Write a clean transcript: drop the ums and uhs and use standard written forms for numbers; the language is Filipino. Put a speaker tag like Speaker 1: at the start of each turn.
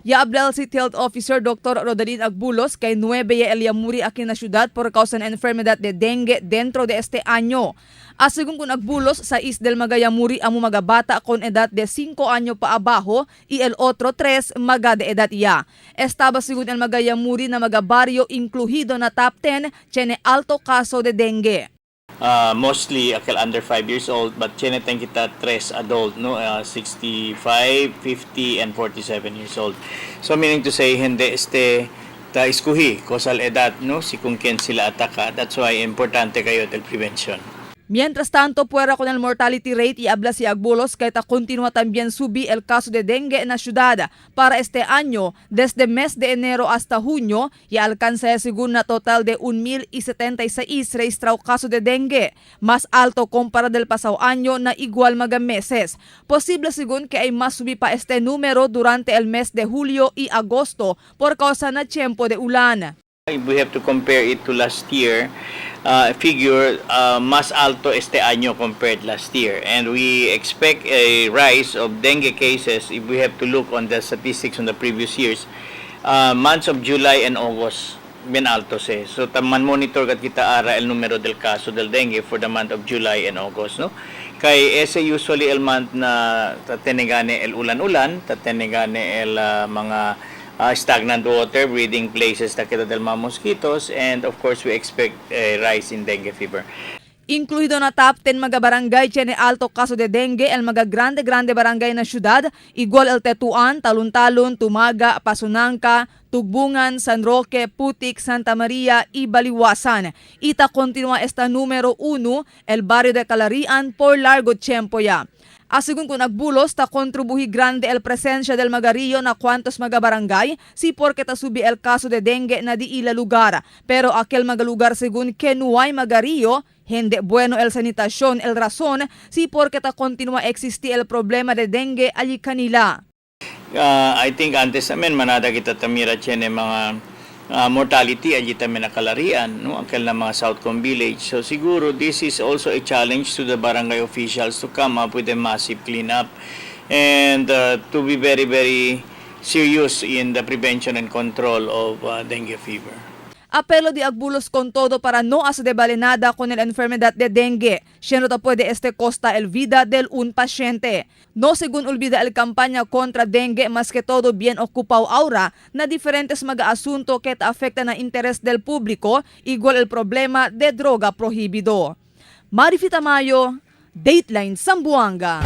Speaker 1: Yaabdal City Health Officer Dr. Rodalyn Agbulos kay 9 el Yamuri aquí na syudad por causa ng enfermedad de dengue dentro de este año. Asigun kun Agbulos sa del mga Yamuri amo mga bata con edad de 5 anyo pa abajo y el otro 3 maga de edad ya. Estaba sigun el mga Yamuri na mga barrio incluido na top 10 tiene alto caso de dengue.
Speaker 2: Mostly akil under 5 years old, but chineten kita 3 adult, no, 65, 50, and 47 years old. So meaning to say, hindi ta iskuhi kosal edad, no, si kung ken sila ataka. That's why importante kayo del prevention.
Speaker 1: Mientras tanto, puera con el mortality rate y habla si Agbulos que continúa también subir el caso de dengue en la ciudad. Para este año, desde mes de enero hasta junio, y alcanza según una total de 1,076 registrado caso de dengue, más alto compara del pasado año na igual mga meses. Posible según que hay más subir pa este número durante el mes de julio y agosto por causa na tiempo de ulan.
Speaker 2: We have to compare it to last year. Figure mas alto este año compared last year, and we expect a rise of dengue cases if we have to look on the statistics on the previous years. Months of July and August bien altos so taman monitor kat kita ara el numero del caso del dengue for the month of July and August, no, kay ese usually el month na tatenegane el ulan-ulan, tatenegane el mga stagnant water, breeding places takita del mga mosquitoes, and of course we expect a rise in dengue fever.
Speaker 1: Incluido na top 10 mga barangay tiene alto caso de dengue el mga grande barangay na syudad, igual el Tetuan, Talon-Talon, Tumaga, Pasunangka, Tugbungan, San Roque, Putik, Santa Maria y Baliwasan. Ita continúa esta número 1, el barrio de Calarian por largo tiempo ya. Asigun kung Agbulos, ta kontribuhi grande el presensya del magarillo na kwantos mga barangay, si porque ta subi el caso de dengue na di ila lugar. Pero aquel mga lugar según que no hay magarillo, hindi bueno el sanitasyon el razón, si porque ta continua existi el problema de dengue allí kanila.
Speaker 2: I think antes namin manada kita tamira tiene mga mortality allí tamin na Calarian, no, akil na mga Southcom Village. So siguro this is also a challenge to the barangay officials to come up with a massive cleanup and to be very serious in the prevention and control of dengue fever.
Speaker 1: Apelo de Agbulos con todo para no hacer nada con la enfermedad de dengue. Siendo puede costa el vida del un paciente. No según olvida el campaña contra dengue, más que todo bien ocupado ahora na diferentes mga asunto que afectan na interes del público, igual el problema de droga prohibido. Marifita Mayo, Dateline Zamboanga.